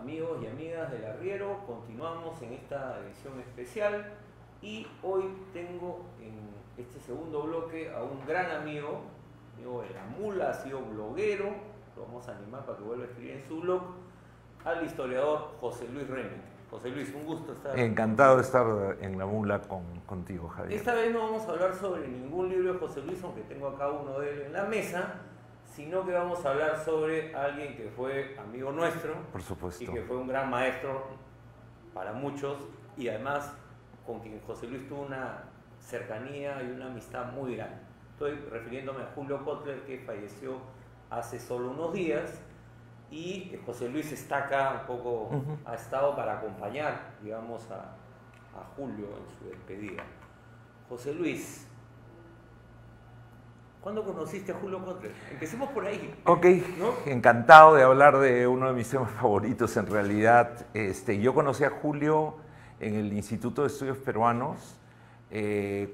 amigos y amigas del Arriero, continuamos en esta edición especial y hoy tengo en este segundo bloque a un gran amigo de la mula, ha sido bloguero, lo vamos a animar para que vuelva a escribir en su blog, al historiador José Luis Reneke. José Luis, un gusto estar. Encantado de estar en la mula contigo, Javier. Esta vez no vamos a hablar sobre ningún libro de José Luis, aunque tengo acá uno de él en la mesa, sino que vamos a hablar sobre alguien que fue amigo nuestro. Por supuesto. Y que fue un gran maestro para muchos, y además con quien José Luis tuvo una cercanía y una amistad muy grande. Estoy refiriéndome a Julio Kotler, que falleció hace solo unos días, y José Luis está acá un poco, ha estado para acompañar, digamos, a Julio en su despedida. José Luis, ¿cuándo conociste a Julio Kotler? Empecemos por ahí. Ok, ¿no? Encantado de hablar de uno de mis temas favoritos en realidad. Yo conocí a Julio en el Instituto de Estudios Peruanos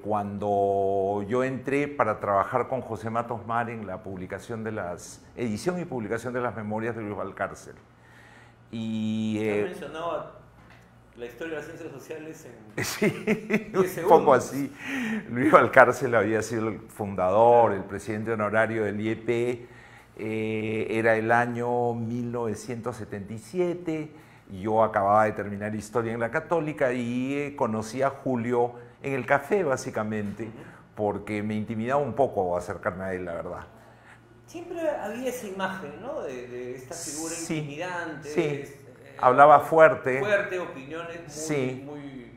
cuando yo entré para trabajar con José Matos Mar en la publicación de edición y publicación de las memorias de Luis Valcárcel. Y mencionaba la historia de las ciencias sociales en sí, un poco así. Luis Valcárcel había sido el fundador, el presidente honorario del IEP. Era el año 1977. Yo acababa de terminar historia en la Católica y conocí a Julio en el café, básicamente, porque me intimidaba un poco acercarme a él, la verdad. Siempre había esa imagen, ¿no? De esta figura intimidante. Sí. Hablaba fuerte. Fuerte, opiniones muy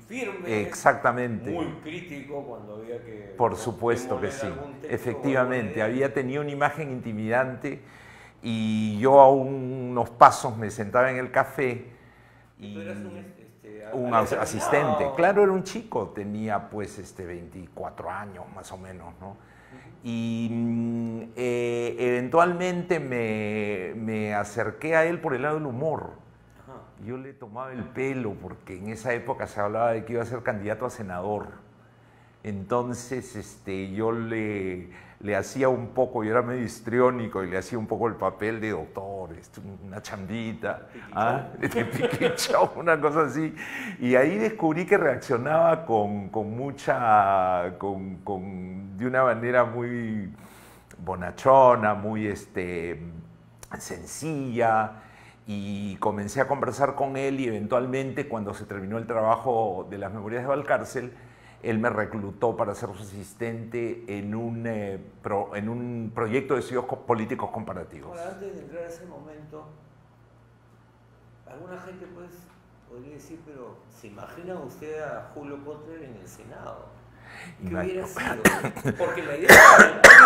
firmes. Exactamente. Muy crítico cuando había que... Por supuesto que sí. Efectivamente, había tenido una imagen intimidante y yo a unos pasos me sentaba en el café y... ¿Tú eras un asistente? Claro, era un chico, tenía pues 24 años más o menos, ¿no? Y eventualmente me acerqué a él por el lado del humor. Yo le tomaba el pelo porque en esa época se hablaba de que iba a ser candidato a senador. Entonces yo le hacía un poco, yo era medio histriónico y le hacía un poco el papel de doctor, una chambita, de piquichón, una cosa así. Y ahí descubrí que reaccionaba de una manera muy bonachona, muy sencilla. Y comencé a conversar con él y eventualmente cuando se terminó el trabajo de las memorias de Valcárcel, él me reclutó para ser su asistente en un proyecto de estudios políticos comparativos. Ahora, antes de entrar a ese momento, alguna gente pues podría decir, pero ¿se imagina usted a Julio Kotler en el Senado? ¿Qué hubiera sido? Porque la idea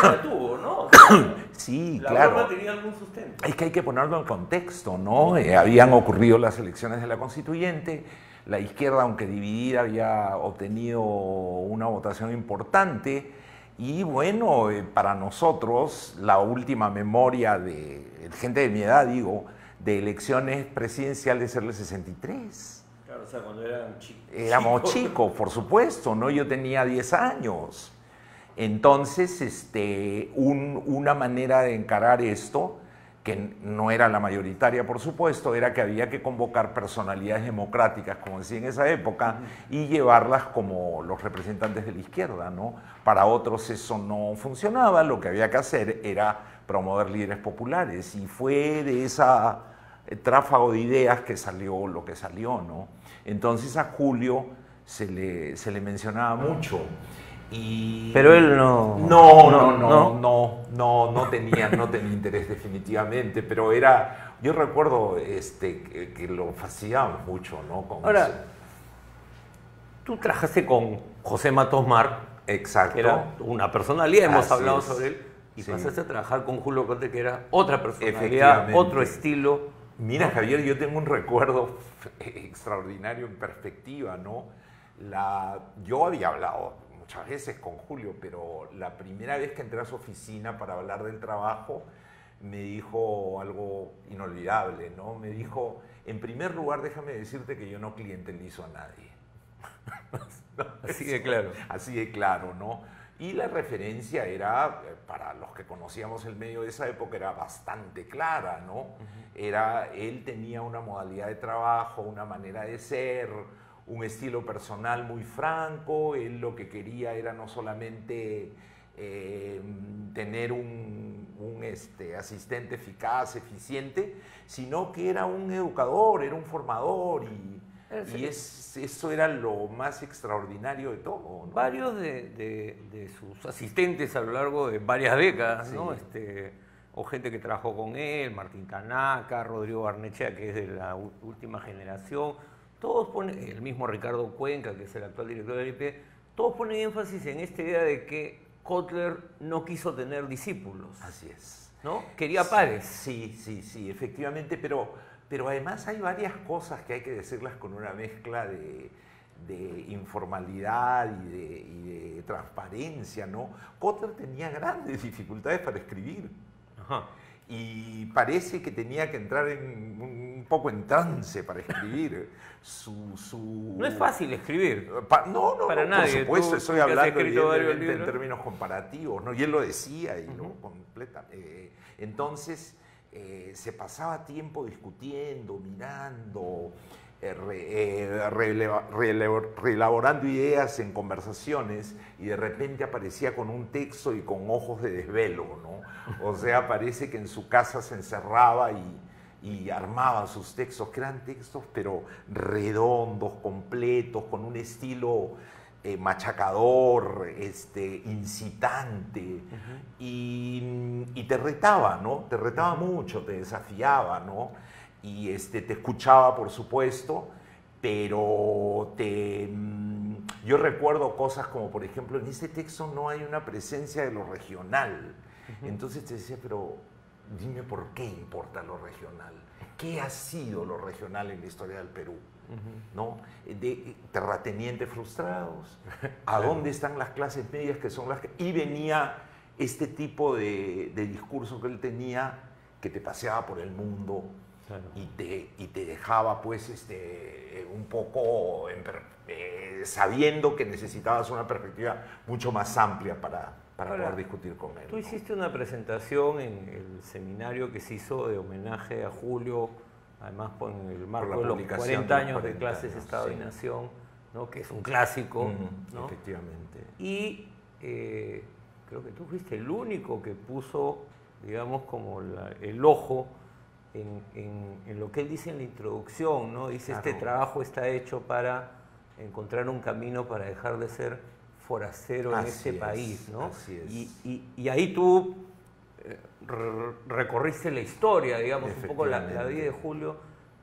la tuvo, ¿no? O sea, sí, la claro. broma tenía algún sustento. Es que hay que ponerlo en contexto, ¿no? Habían ocurrido las elecciones de la Constituyente, la izquierda, aunque dividida, había obtenido una votación importante y bueno, para nosotros la última memoria de gente de mi edad, digo, de elecciones presidenciales es el 63. Claro, o sea, cuando eran chicos. Éramos chicos, por supuesto, ¿no? Yo tenía 10 años. Entonces, una manera de encarar esto, que no era la mayoritaria, por supuesto, era que había que convocar personalidades democráticas, como decía en esa época, y llevarlas como los representantes de la izquierda, ¿no? Para otros eso no funcionaba, lo que había que hacer era promover líderes populares, y fue de esa tráfago de ideas que salió lo que salió, ¿no? Entonces a Julio se le mencionaba mucho. Pero él no tenía interés definitivamente, pero era, yo recuerdo que lo fascinaba mucho, ¿no? Ahora, tú trabajaste con José Matos Mar, exacto, que era una personalidad, hemos Así hablado es. sobre él, y Sí. pasaste a trabajar con Julio Kotler, que era otra personalidad, otro estilo. Mira, Javier, yo tengo un recuerdo extraordinario en perspectiva, ¿no? Yo había hablado muchas veces con Julio, pero la primera vez que entré a su oficina para hablar del trabajo, me dijo algo inolvidable, ¿no? Me dijo, en primer lugar, déjame decirte que yo no clientelizo a nadie. Así de claro. Así de claro, ¿no? Y la referencia era, para los que conocíamos el medio de esa época, era bastante clara, ¿no? Él tenía una modalidad de trabajo, una manera de ser, un estilo personal muy franco. Él lo que quería era no solamente tener un asistente eficaz, eficiente, sino que era un educador, era un formador, y eso era lo más extraordinario de todo, ¿no? Varios de sus asistentes a lo largo de varias décadas, ¿no? O gente que trabajó con él, Martín Tanaka, Rodrigo Barnechea, que es de la última generación, todos ponen, el mismo Ricardo Cuenca, que es el actual director del IP, todos ponen énfasis en esta idea de que Kotler no quiso tener discípulos. Así es. ¿No? Quería pares. Sí, efectivamente, pero además hay varias cosas que hay que decirlas con una mezcla de informalidad y de transparencia, ¿no? Kotler tenía grandes dificultades para escribir. Ajá. Y parece que tenía que entrar un poco en trance para escribir. No es fácil escribir. No, para nadie. Por supuesto, Tú estoy hablando evidentemente en términos comparativos, ¿no? Y él lo decía y lo completa. Entonces, se pasaba tiempo discutiendo, mirando, reelaborando ideas en conversaciones, y de repente aparecía con un texto y con ojos de desvelo, ¿no? O sea, parece que en su casa se encerraba y armaba sus textos, que eran textos pero redondos, completos, con un estilo machacador, incitante, y te retaba, ¿no? Te retaba mucho, te desafiaba, ¿no? Y te escuchaba, por supuesto, pero yo recuerdo cosas como, por ejemplo, en este texto no hay una presencia de lo regional. Entonces te decía, pero dime por qué importa lo regional. ¿Qué ha sido lo regional en la historia del Perú? ¿No? De terratenientes frustrados, ¿a dónde están las clases medias que son las que...? Y venía este tipo de discurso que él tenía, que te paseaba por el mundo. Claro. Y te dejaba, pues, un poco sabiendo que necesitabas una perspectiva mucho más amplia para poder discutir con él. Tú hiciste una presentación en el seminario que se hizo de homenaje a Julio, además en el marco de los 40 años de Clases, Estado y Nación, ¿no? Que es un clásico, ¿no? Efectivamente. Y creo que tú fuiste el único que puso, digamos, como el ojo en lo que él dice en la introducción, ¿no? Dice, claro, este trabajo está hecho para encontrar un camino para dejar de ser forastero en este país, ¿no? Así es. Y ahí tú recorriste la historia, digamos, un poco la vida de Julio,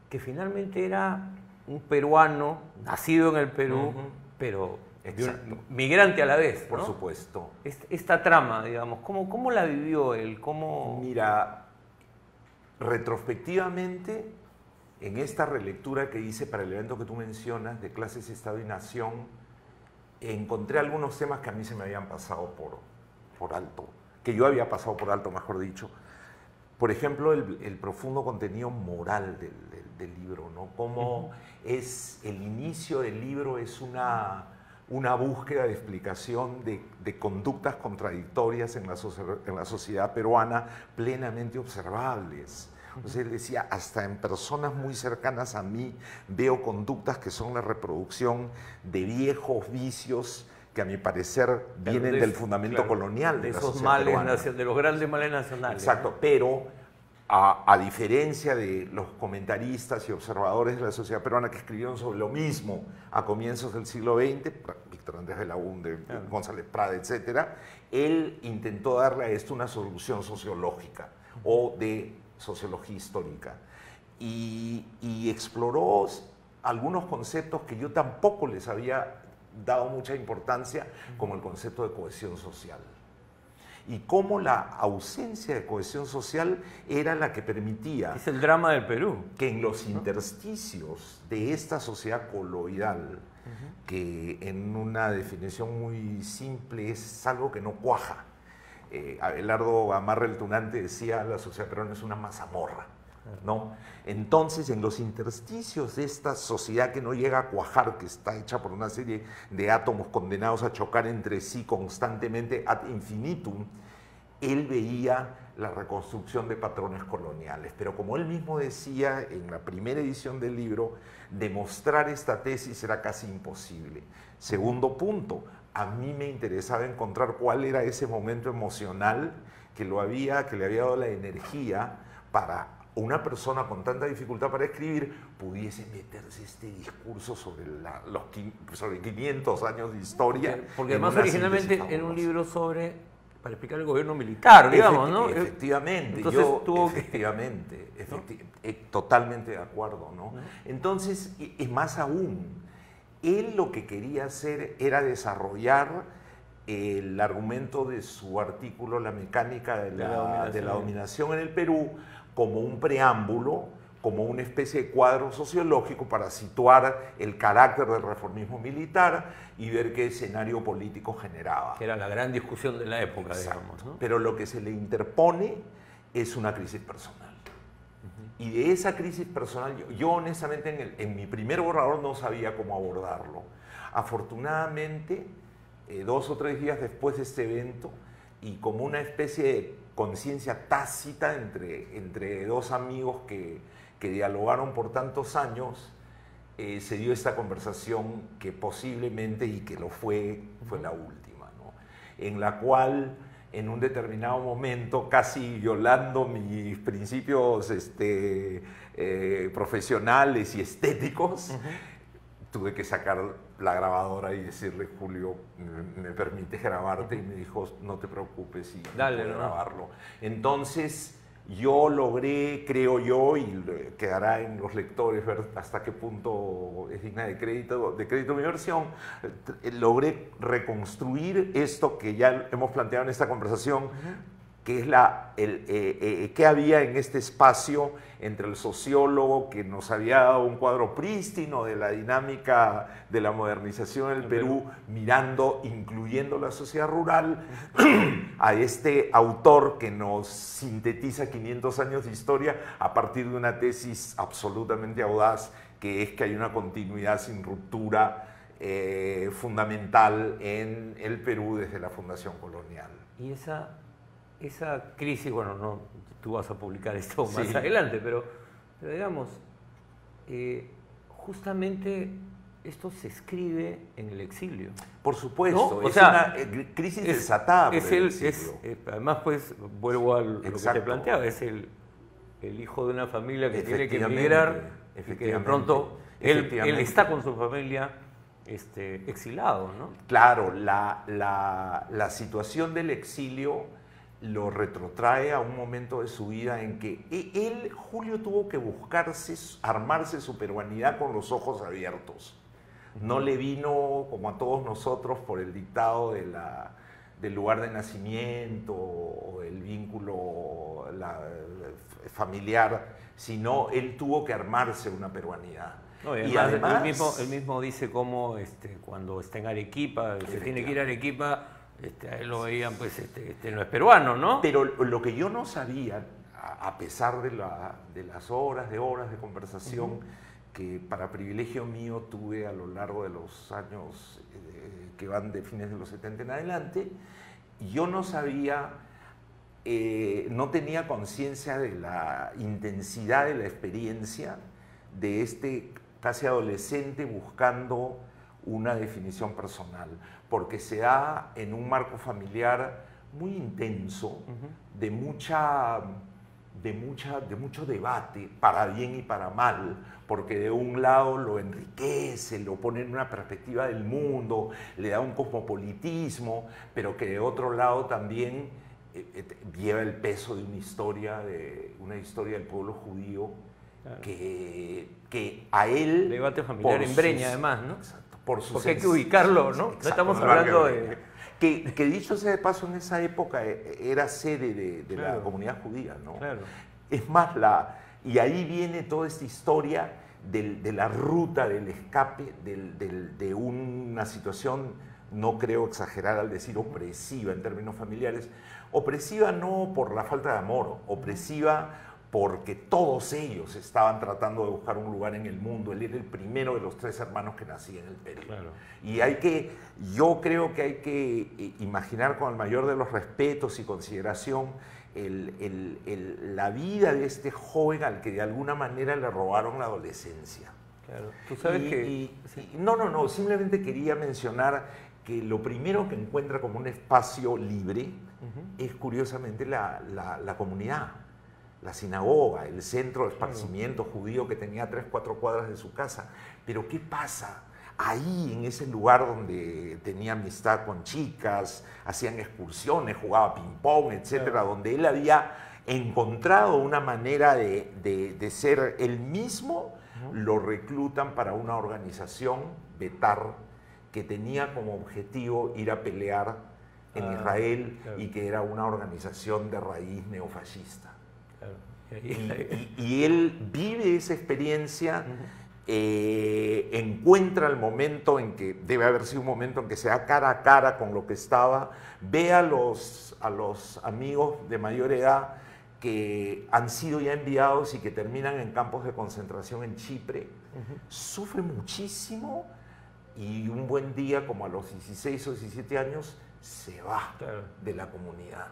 que finalmente era un peruano, nacido en el Perú, pero migrante a la vez, ¿no? Por supuesto. Esta trama, digamos, ¿cómo la vivió él? Mira, retrospectivamente, en esta relectura que hice para el evento que tú mencionas, de Clases, Estado y Nación, encontré algunos temas que a mí se me habían pasado por alto, que yo había pasado por alto, mejor dicho. Por ejemplo, el profundo contenido moral del libro, ¿no? Cómo es el inicio del libro, es una búsqueda de explicación de conductas contradictorias en la sociedad peruana plenamente observables. O sea, él decía, hasta en personas muy cercanas a mí veo conductas que son la reproducción de viejos vicios que a mi parecer vienen del fundamento colonial de esos males, de los grandes males nacionales. Exacto, ¿no? Pero a diferencia de los comentaristas y observadores de la sociedad peruana que escribieron sobre lo mismo a comienzos del siglo XX, Víctor Andrés de Lagún, González Prada, etc., él intentó darle a esto una solución sociológica o de sociología histórica, y exploró algunos conceptos que yo tampoco les había dado mucha importancia, como el concepto de cohesión social, y cómo la ausencia de cohesión social era la que permitía... Es el drama del Perú. Que en los intersticios de esta sociedad coloidal, que en una definición muy simple es algo que no cuaja. Abelardo Gamarra el Tunante decía, la sociedad peruana es una mazamorra. ¿no? Entonces, en los intersticios de esta sociedad que no llega a cuajar, que está hecha por una serie de átomos condenados a chocar entre sí constantemente ad infinitum, él veía la reconstrucción de patrones coloniales. Pero como él mismo decía en la primera edición del libro, demostrar esta tesis era casi imposible. Segundo punto, a mí me interesaba encontrar cuál era ese momento emocional que le había dado la energía para una persona con tanta dificultad para escribir pudiese meterse este discurso sobre 500 años de historia. Porque además originalmente era un libro para explicar el gobierno militar, digamos, ¿no? Efectivamente, totalmente de acuerdo, ¿no? Entonces, y más aún, él lo que quería hacer era desarrollar el argumento de su artículo La mecánica de la dominación en el Perú como un preámbulo, como una especie de cuadro sociológico para situar el carácter del reformismo militar y ver qué escenario político generaba. Que era la gran discusión de la época, digamos, ¿no? Pero lo que se le interpone es una crisis personal. Y de esa crisis personal, yo honestamente en mi primer borrador no sabía cómo abordarlo. Afortunadamente, 2 o 3 días después de este evento, y como una especie de conciencia tácita entre 2 amigos que dialogaron por tantos años, se dio esta conversación que posiblemente, y que lo fue la última, ¿no? En la cual, en un determinado momento, casi violando mis principios profesionales y estéticos, tuve que sacar la grabadora y decirle, Julio, ¿me permites grabarte? Y me dijo, no te preocupes, y dale, puedo grabarlo. Entonces, yo logré, creo yo, y quedará en los lectores ver hasta qué punto es digna de crédito mi versión, logré reconstruir esto que ya hemos planteado en esta conversación, que es qué había en este espacio entre el sociólogo que nos había dado un cuadro prístino de la dinámica de la modernización en el Perú, mirando, incluyendo la sociedad rural, a este autor que nos sintetiza 500 años de historia a partir de una tesis absolutamente audaz, que es que hay una continuidad sin ruptura fundamental en el Perú desde la fundación colonial. Y esa crisis, bueno, no, tú vas a publicar esto más adelante, pero digamos, justamente esto se escribe en el exilio. Por supuesto, ¿no? es una crisis desatada por el exilio. Además, pues, vuelvo a lo que te planteaba, es el hijo de una familia que tiene que emigrar, y que de pronto él está con su familia exilado, ¿no? Claro, la situación del exilio lo retrotrae a un momento de su vida en que Julio, tuvo que armarse su peruanidad con los ojos abiertos. No le vino, como a todos nosotros, por el dictado del lugar de nacimiento o el vínculo familiar, sino él tuvo que armarse una peruanidad. No, y además él mismo dice cómo cuando está en Arequipa, se tiene que ir a Arequipa, a él lo veían, pues, no es peruano, ¿no? Pero lo que yo no sabía, a pesar de las horas de conversación que para privilegio mío tuve a lo largo de los años que van de fines de los 70 en adelante, yo no sabía, no tenía conciencia de la intensidad de la experiencia de este casi adolescente buscando una definición personal, porque se da en un marco familiar muy intenso, de mucho debate, para bien y para mal, porque de un lado lo enriquece, lo pone en una perspectiva del mundo, le da un cosmopolitismo, pero que de otro lado también lleva el peso de una historia del pueblo judío, claro, que a él... El debate familiar en Breña, además, ¿no? Exacto. Porque hay que ubicarlo, ¿no? Exacto, no estamos hablando de... Que dicho sea de paso, en esa época era sede de claro, la comunidad judía, ¿no? Claro. Es más, y ahí viene toda esta historia de la ruta del escape, de una situación, no creo exagerar al decir opresiva en términos familiares, opresiva no por la falta de amor, opresiva porque todos ellos estaban tratando de buscar un lugar en el mundo. Él era el primero de los 3 hermanos que nacía en el Perú. Claro. Y yo creo que hay que imaginar con el mayor de los respetos y consideración la vida de este joven al que de alguna manera le robaron la adolescencia. Claro. Tú sabes No, simplemente quería mencionar que lo primero que encuentra como un espacio libre es curiosamente la comunidad, la sinagoga, el centro de esparcimiento judío que tenía 3, 4 cuadras de su casa. Pero ¿qué pasa? Ahí, en ese lugar donde tenía amistad con chicas, hacían excursiones, jugaba ping-pong, etcétera, donde él había encontrado una manera de ser él mismo, lo reclutan para una organización, Betar, que tenía como objetivo ir a pelear en Israel, y que era una organización de raíz neofascista. Y él vive esa experiencia, encuentra el momento en que, debe haber sido un momento en que se da cara a cara con lo que estaba, ve a los amigos de mayor edad que han sido ya enviados y que terminan en campos de concentración en Chipre, sufre muchísimo y un buen día, como a los 16 o 17 años, se va de la comunidad,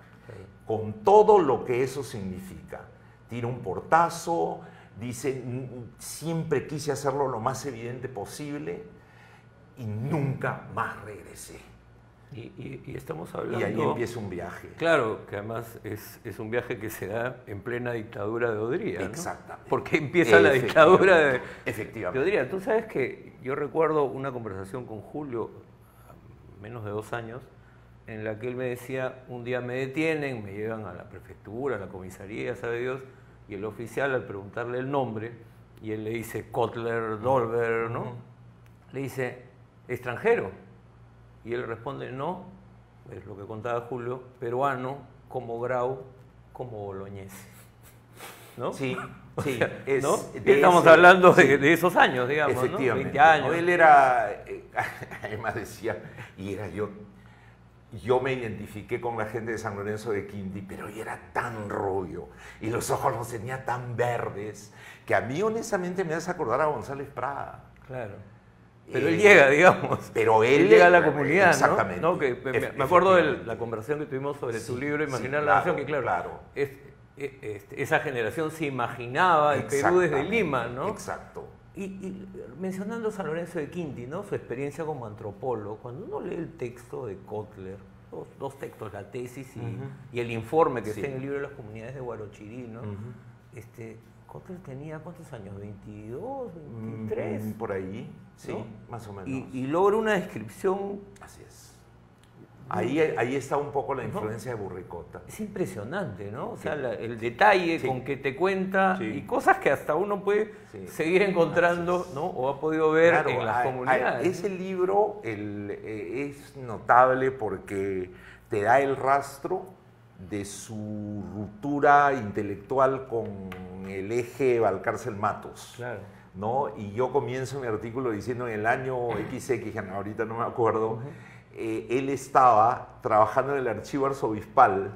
con todo lo que eso significa. Tira un portazo, dice, siempre quise hacerlo lo más evidente posible y nunca más regresé. Y estamos hablando... Y ahí empieza un viaje. Claro, que además es un viaje que se da en plena dictadura de Odría, ¿no? Exactamente. Porque empieza la dictadura de Odría. Tú sabes que yo recuerdo una conversación con Julio, menos de 2 años, en la que él me decía, un día me detienen, me llevan a la prefectura, a la comisaría, sabe Dios, y el oficial, al preguntarle el nombre, y él le dice Kotler, Dolber, ¿no? Le dice, extranjero. Y él responde, no, es lo que contaba Julio, peruano, como Grau, como Boloñés. ¿No? Sí, sí. ¿No? Estamos hablando de esos años, digamos, efectivamente, ¿no? 20 años. ¿no? Él era, además decía, y era yo me identifiqué con la gente de San Lorenzo de Quinti, pero él era tan rubio y los ojos los tenía tan verdes que a mí honestamente me hace acordar a González Prada. Claro. Pero él llega, digamos. Pero él llega a la comunidad, exactamente. ¿no? Que me acuerdo de la conversación que tuvimos sobre tu libro, Imaginar la Nación, que claro. Esa generación se imaginaba el Perú desde Lima, ¿no? Exacto. Y mencionando San Lorenzo de Quinti, ¿no? Su experiencia como antropólogo, cuando uno lee el texto de Kotler, dos textos, la tesis y el informe que está en el libro de las comunidades de Huarochirí, ¿no? Kotler tenía, ¿cuántos años? ¿22, 23? Por ahí, sí, ¿no? Más o menos. Y logra una descripción... Así es. Ahí está un poco la influencia de Burricota. Es impresionante, ¿no? O sea, el detalle con que te cuenta y cosas que hasta uno puede seguir encontrando, ¿no? O ha podido ver en las comunidades. Ese libro es notable porque te da el rastro de su ruptura intelectual con el eje Valcárcel-Matos. Claro. ¿No? Y yo comienzo mi artículo diciendo en el año XX, ahorita no me acuerdo, él estaba trabajando en el archivo arzobispal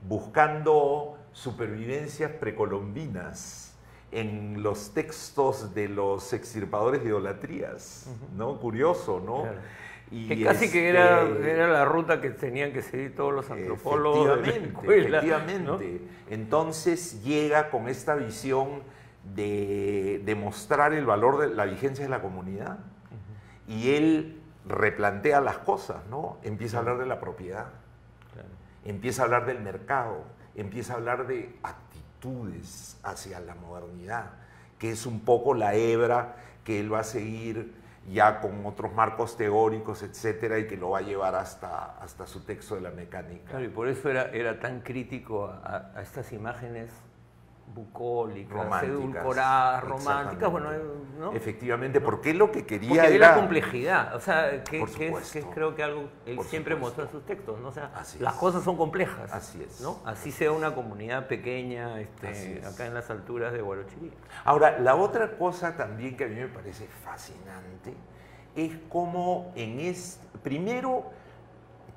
buscando supervivencias precolombinas en los textos de los extirpadores de idolatrías, ¿no? Curioso, ¿no? Claro. Y que casi que era la ruta que tenían que seguir todos los antropólogos. Efectivamente. ¿No? Entonces llega con esta visión de demostrar el valor de la vigencia de la comunidad. Y él replantea las cosas, ¿no? Empieza a hablar de la propiedad, empieza a hablar del mercado, empieza a hablar de actitudes hacia la modernidad, que es un poco la hebra que él va a seguir ya con otros marcos teóricos, etcétera, y que lo va a llevar hasta su texto de la mecánica. Claro, y por eso era tan crítico a estas imágenes bucólicas, edulcoradas, románticas, bueno, ¿no? Efectivamente, porque lo que quería porque era la complejidad, o sea, que es creo que algo él siempre mostró en sus textos, ¿no? O sea, las cosas son complejas. Así es. ¿No? Así sea una comunidad pequeña, acá en las alturas de Huarochirí. Ahora, la otra cosa también que a mí me parece fascinante es cómo primero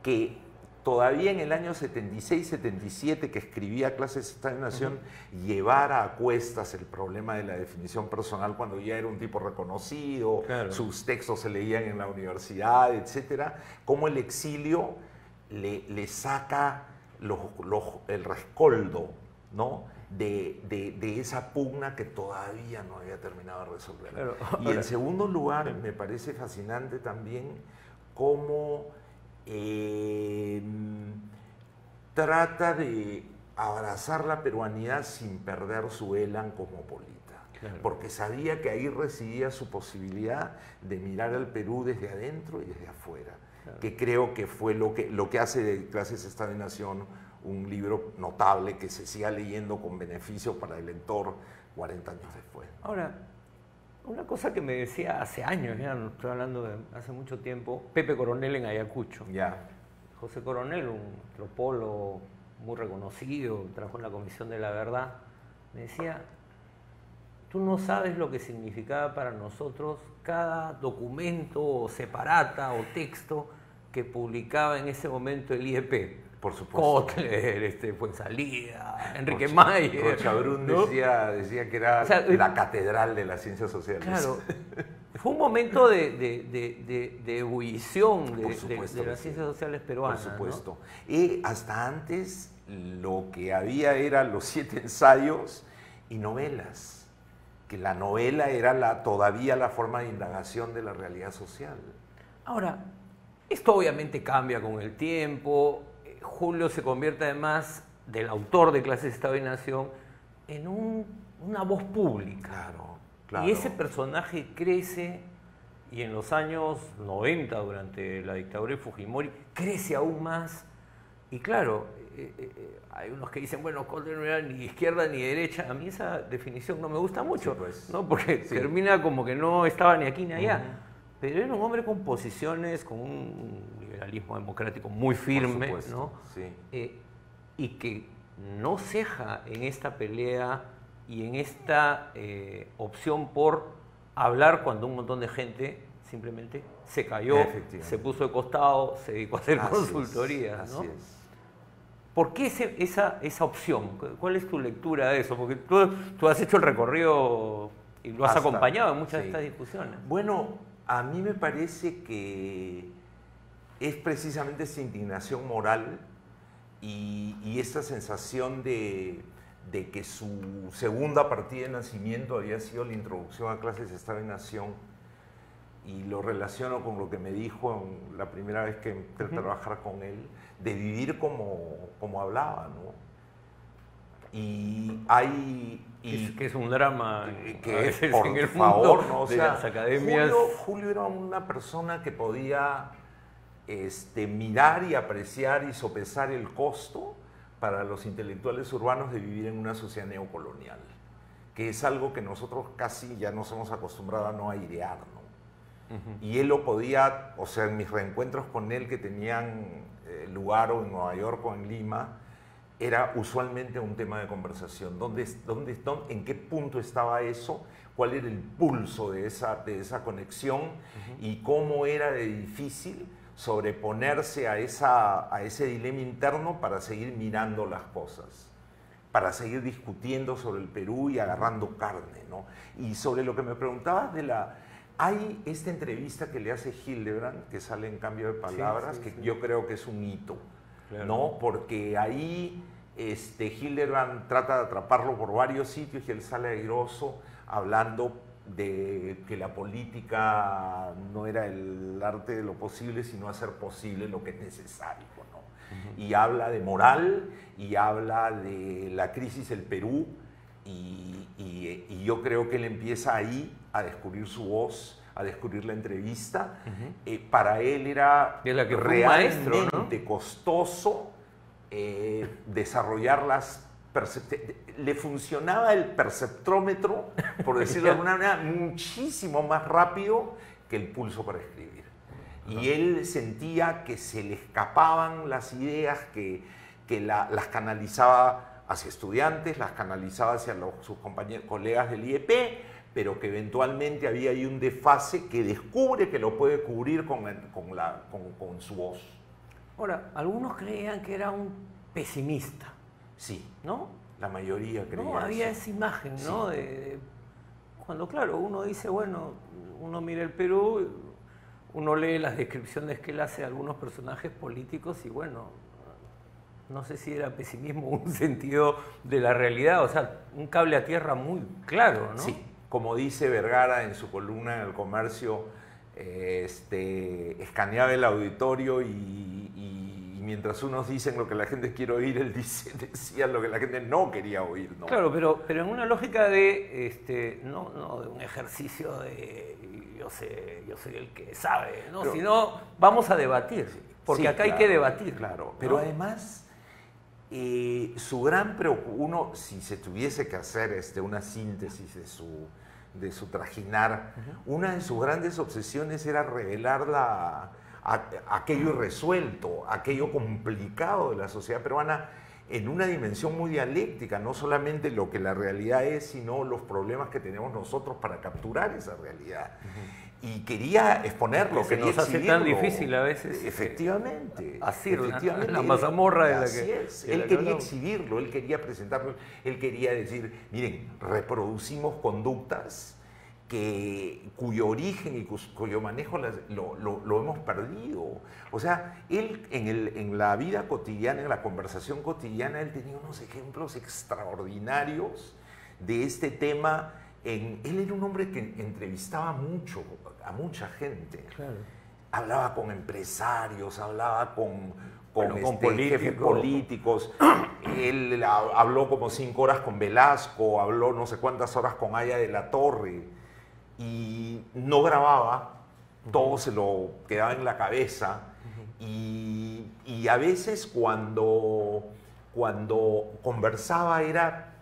que todavía en el año 76, 77, que escribía Clases de Estado-Nación, llevara a cuestas el problema de la definición personal cuando ya era un tipo reconocido, sus textos se leían en la universidad, etcétera, cómo el exilio le saca el rescoldo, ¿no?, de esa pugna que todavía no había terminado de resolver. Claro. Y en segundo lugar, me parece fascinante también cómo trata de abrazar la peruanidad sin perder su élan cosmopolita. Claro. Porque sabía que ahí residía su posibilidad de mirar al Perú desde adentro y desde afuera. Claro. Que creo que fue lo que hace de Clases de Estado y Nación un libro notable que se siga leyendo con beneficio para el lector 40 años después. Ahora, una cosa que me decía hace años, ya no estoy hablando de hace mucho tiempo, Pepe Coronel en Ayacucho. Ya. José Coronel, un antropólogo muy reconocido, trabajó en la Comisión de la Verdad, me decía, tú no sabes lo que significaba para nosotros cada documento o separata o texto que publicaba en ese momento el IEP. Por supuesto. Kotler, Fuenzalida, Enrique Mayer. Rochabrún, ¿no? decía que era, o sea, la catedral de las ciencias sociales. Claro. Fue un momento de ebullición de las ciencias sociales peruanas. Por supuesto. ¿no? Y hasta antes lo que había eran los 7 ensayos y novelas. Que la novela era todavía la forma de indagación de la realidad social. Ahora, esto obviamente cambia con el tiempo. Julio se convierte además del autor de Clases de Estado y Nación en una voz pública. Claro, claro. Y ese personaje crece y en los años 90, durante la dictadura de Fujimori, crece aún más. Y claro, hay unos que dicen, bueno, Kotler no era ni izquierda ni derecha. A mí esa definición no me gusta mucho, sí, pues, ¿no? Porque termina como que no estaba ni aquí ni allá. Pero era un hombre con posiciones, con un liberalismo democrático muy firme, ¿no? Sí. Y que no ceja en esta pelea y en esta opción por hablar cuando un montón de gente simplemente se cayó, se puso de costado, se dedicó a hacer consultorías, ¿no? Así es. ¿Por qué esa opción? ¿Cuál es tu lectura de eso? Porque tú has hecho el recorrido y lo has acompañado en muchas de estas discusiones. Bueno, a mí me parece que es precisamente esa indignación moral y esa sensación de que su segunda partida de nacimiento había sido la introducción a Clases de Estado y Nación, y lo relaciono con lo que me dijo la primera vez que entré a trabajar con él, de vivir como hablaba, ¿no? Y hay... que es un drama que es, por en el favor, mundo, ¿no? O de sea, las academias. Julio era una persona que podía mirar y apreciar y sopesar el costo para los intelectuales urbanos de vivir en una sociedad neocolonial, que es algo que nosotros casi ya nos hemos acostumbrado a no airear, ¿no? Y él lo podía, o sea, en mis reencuentros con él que tenían lugar o en Nueva York o en Lima, era usualmente un tema de conversación. ¿En qué punto estaba eso? ¿Cuál era el pulso de esa conexión? Y cómo era de difícil sobreponerse a ese dilema interno para seguir mirando las cosas, para seguir discutiendo sobre el Perú y agarrando carne, ¿no? Y sobre lo que me preguntabas hay esta entrevista que le hace Hildebrand, que sale en Cambio de Palabras, que yo creo que es un hito, claro, ¿no? Porque ahí Hildebrand trata de atraparlo por varios sitios y él sale airoso hablando de que la política no era el arte de lo posible, sino hacer posible lo que es necesario, ¿no? Y habla de moral, y habla de la crisis del Perú, y yo creo que él empieza ahí a descubrir su voz, a descubrir la entrevista. Para él era realmente maestro, ¿no? Costoso desarrollar le funcionaba el perceptrómetro, por decirlo de alguna manera, muchísimo más rápido que el pulso para escribir. Y él sentía que se le escapaban las ideas, que las canalizaba hacia estudiantes, las canalizaba hacia sus colegas del IEP, pero que eventualmente había ahí un desfase que descubre que lo puede cubrir con su voz. Ahora, algunos creían que era un pesimista, Sí, ¿no? la mayoría creía No, había eso. esa imagen, ¿no? Sí. Cuando, claro, uno dice, bueno, uno mira el Perú, uno lee las descripciones que él hace de algunos personajes políticos y, bueno, no sé si era pesimismo o un sentido de la realidad, o sea, un cable a tierra muy claro, ¿no? Sí, como dice Vergara en su columna en El Comercio, escaneaba el auditorio y mientras unos dicen lo que la gente quiere oír, él decía lo que la gente no quería oír, ¿no? Claro, pero en una lógica de, no de un ejercicio de yo soy el que sabe, ¿no? Pero, sino vamos a debatir, porque sí, acá hay claro, que debatir. Claro, ¿no? pero además, su gran preocupación, uno, si se tuviese que hacer una síntesis de su trajinar, una de sus grandes obsesiones era revelar aquello irresuelto, aquello complicado de la sociedad peruana en una dimensión muy dialéctica, no solamente lo que la realidad es, sino los problemas que tenemos nosotros para capturar esa realidad. Y quería exponerlo, Que quería nos hace exhibirlo. tan difícil a veces efectivamente, asir efectivamente, la mazamorra de la así que... es. de Él la que quería hablamos. exhibirlo, él quería presentarlo, él quería decir, miren, reproducimos conductas cuyo origen y cuyo manejo lo hemos perdido. O sea, él en la vida cotidiana, en la conversación cotidiana, él tenía unos ejemplos extraordinarios de este tema. Él era un hombre que entrevistaba mucho a mucha gente. Claro. Hablaba con empresarios, hablaba con jefes políticos. políticos. Él habló como 5 horas con Velasco, habló no sé cuántas horas con Aya de la Torre. Y no grababa, todo se lo quedaba en la cabeza. Y a veces cuando conversaba era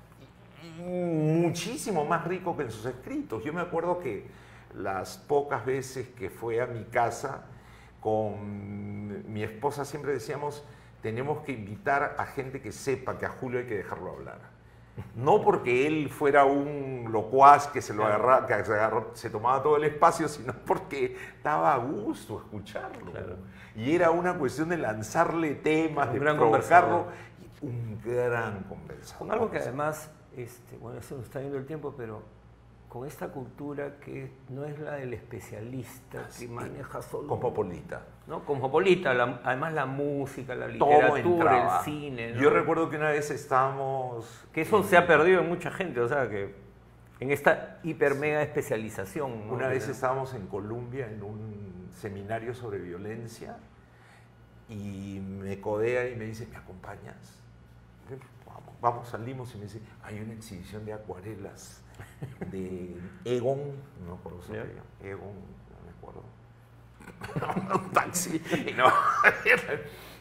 muchísimo más rico que en sus escritos. Yo me acuerdo que las pocas veces que fue a mi casa, con mi esposa siempre decíamos, tenemos que invitar a gente que sepa que a Julio hay que dejarlo hablar. No porque él fuera un locuaz que se lo agarraba, se tomaba todo el espacio, sino porque daba gusto escucharlo. Claro. Y era una cuestión de lanzarle temas, Un de gran provocarlo. Un gran conversador. Con algo que además, bueno, se nos está yendo el tiempo, pero con esta cultura que no es la del especialista, que maneja solo... Cosmopolita. ¿no? Cosmopolita, además la música, la Todo literatura, entraba. el cine. ¿no? Yo recuerdo que una vez estábamos... Que eso se ha perdido en mucha gente, o sea, que en esta hiper mega especialización. ¿no? Una vez estábamos en Colombia en un seminario sobre violencia y me codea y me dice, ¿me acompañas? Vamos, salimos y me dice, hay una exhibición de acuarelas de Egon, no me acuerdo su apellido, Egon, no me acuerdo. Un taxi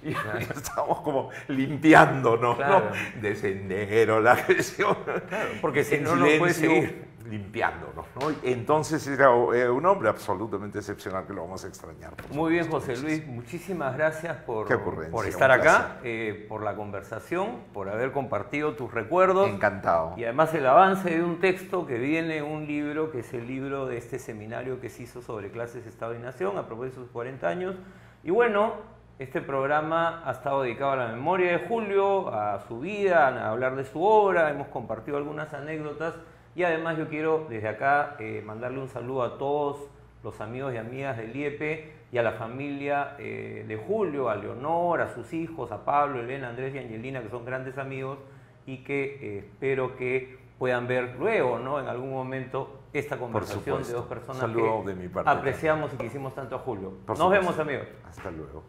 y estábamos como limpiándonos, Claro. ¿no? De sendero, la agresión. Claro, porque si en no, no puede silencio, seguir. limpiándonos, ¿no? Entonces era un hombre absolutamente excepcional que lo vamos a extrañar. Muy bien, supuesto. José Luis, muchísimas gracias por ocurrencia, estar un acá, por la conversación, por haber compartido tus recuerdos. Encantado. Y además el avance de un texto que viene, un libro, que es el libro de este seminario que se hizo sobre clases, Estado y Nación, a propósito de sus 40 años. Y bueno, este programa ha estado dedicado a la memoria de Julio, a su vida, a hablar de su obra, hemos compartido algunas anécdotas. Y además yo quiero desde acá mandarle un saludo a todos los amigos y amigas del IEPE y a la familia de Julio, a Leonor, a sus hijos, a Pablo, Elena, Andrés y Angelina, que son grandes amigos y que espero que puedan ver luego, ¿no? En algún momento esta conversación de dos personas Saludo que de mi parte apreciamos y que hicimos tanto a Julio. Por Nos supuesto. vemos, amigos. Hasta luego.